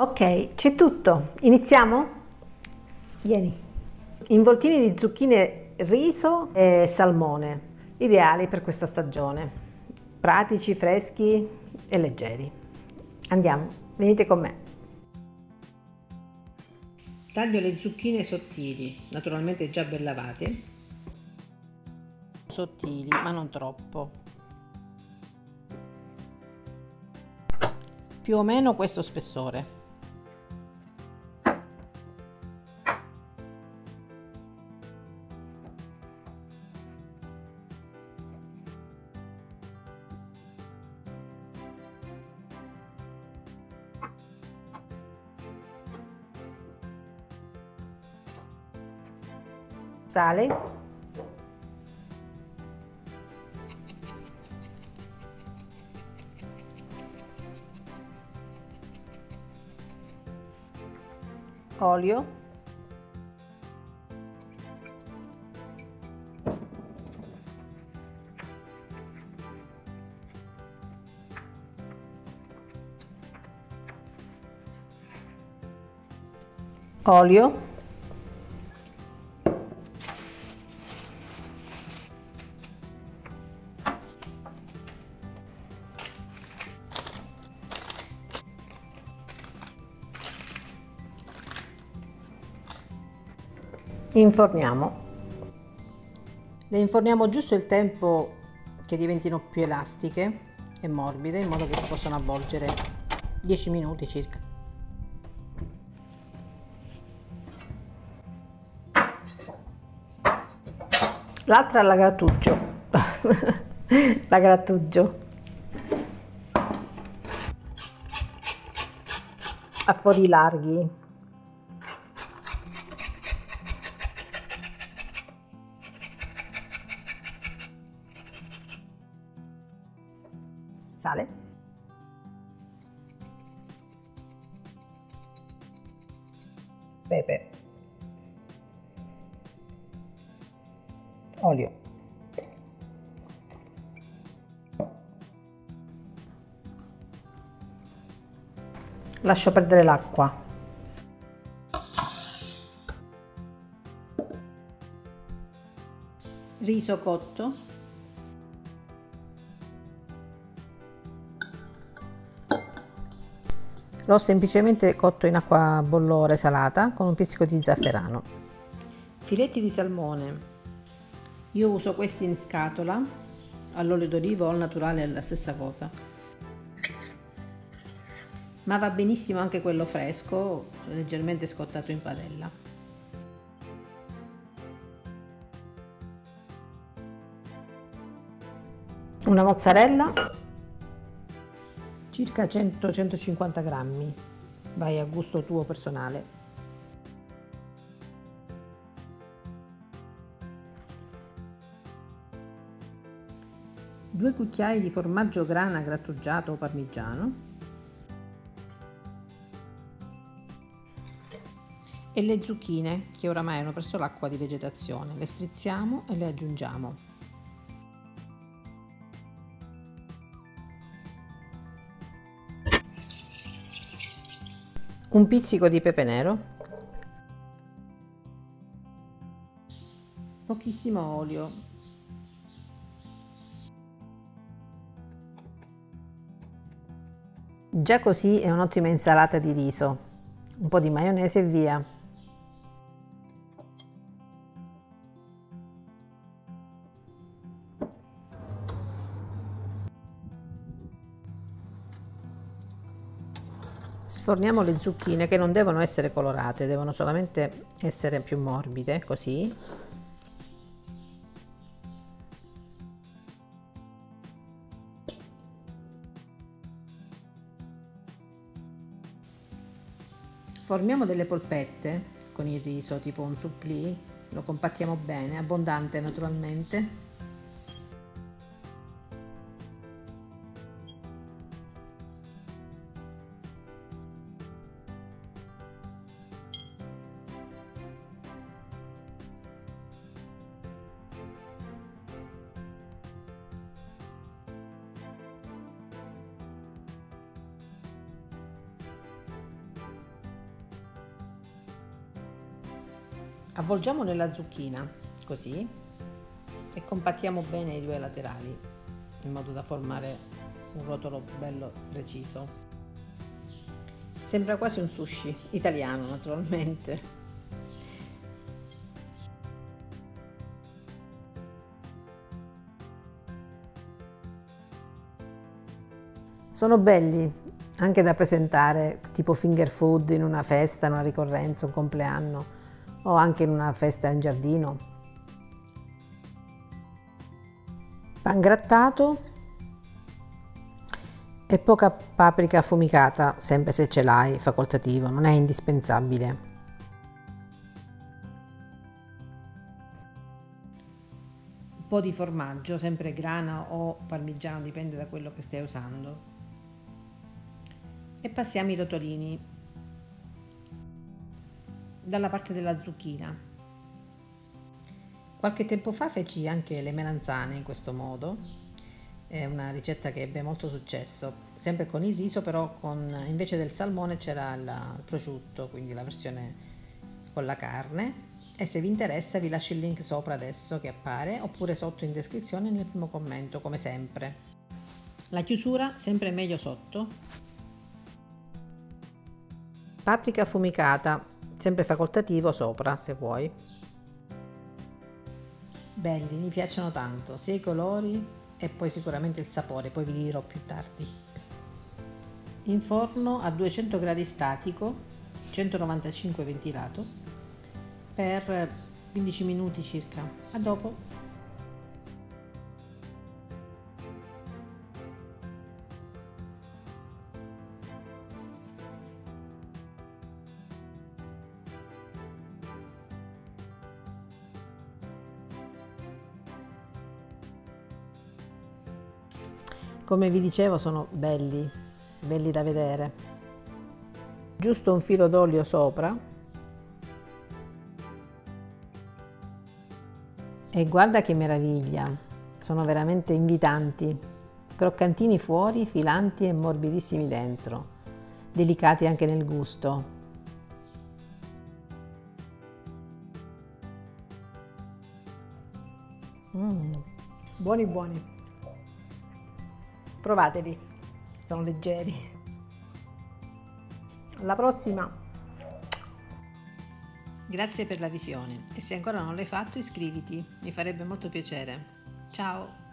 Ok, c'è tutto. Iniziamo? Vieni. Involtini di zucchine, riso e salmone, ideali per questa stagione. Pratici, freschi e leggeri. Andiamo, venite con me. Taglio le zucchine sottili, naturalmente già ben lavate. Sottili, ma non troppo. Più o meno questo spessore. Sale, olio, olio, inforniamo. Le inforniamo giusto il tempo che diventino più elastiche e morbide, in modo che si possano avvolgere 10 minuti circa. L'altra la grattugio. La grattugio a fori larghi. Sale, pepe, olio, lascio perdere l'acqua, riso cotto, l'ho semplicemente cotto in acqua bollore salata con un pizzico di zafferano. Filetti di salmone, io uso questi in scatola, all'olio d'oliva o al naturale è la stessa cosa, ma va benissimo anche quello fresco, leggermente scottato in padella. Una mozzarella, circa 100-150 grammi, vai a gusto tuo personale. Due cucchiai di formaggio grana grattugiato o parmigiano e le zucchine che oramai hanno perso l'acqua di vegetazione. Le strizziamo e le aggiungiamo. Un pizzico di pepe nero, pochissimo olio, già così è un'ottima insalata di riso, un po' di maionese e via. Sforniamo le zucchine, che non devono essere colorate, devono solamente essere più morbide, così. Formiamo delle polpette con il riso, tipo un supplì, lo compattiamo bene, abbondante naturalmente. Avvolgiamo nella zucchina, così, e compattiamo bene i due laterali, in modo da formare un rotolo bello preciso. Sembra quasi un sushi, italiano naturalmente. Sono belli anche da presentare tipo finger food in una festa, una ricorrenza, un compleanno o anche in una festa in giardino. Pan grattato e poca paprika affumicata, sempre se ce l'hai, facoltativo, non è indispensabile. Un po' di formaggio, sempre grana o parmigiano, dipende da quello che stai usando. E passiamo i rotolini dalla parte della zucchina. Qualche tempo fa feci anche le melanzane in questo modo, è una ricetta che ebbe molto successo, sempre con il riso, però invece del salmone c'era il prosciutto, quindi la versione con la carne. E se vi interessa vi lascio il link sopra adesso che appare, oppure sotto in descrizione nel primo commento, come sempre. La chiusura sempre meglio sotto. Paprika affumicata, sempre facoltativo sopra se vuoi. Belli, mi piacciono tanto, sia i colori e poi sicuramente il sapore, poi vi dirò più tardi. In forno a 200 gradi statico, 195 ventilato, per 15 minuti circa. A dopo. Come vi dicevo, sono belli da vedere. Giusto un filo d'olio sopra. E guarda che meraviglia, sono veramente invitanti, croccantini fuori, filanti e morbidissimi dentro, delicati anche nel gusto. Buoni buoni. Provateli, sono leggeri. Alla prossima! Grazie per la visione e se ancora non l'hai fatto iscriviti, mi farebbe molto piacere. Ciao!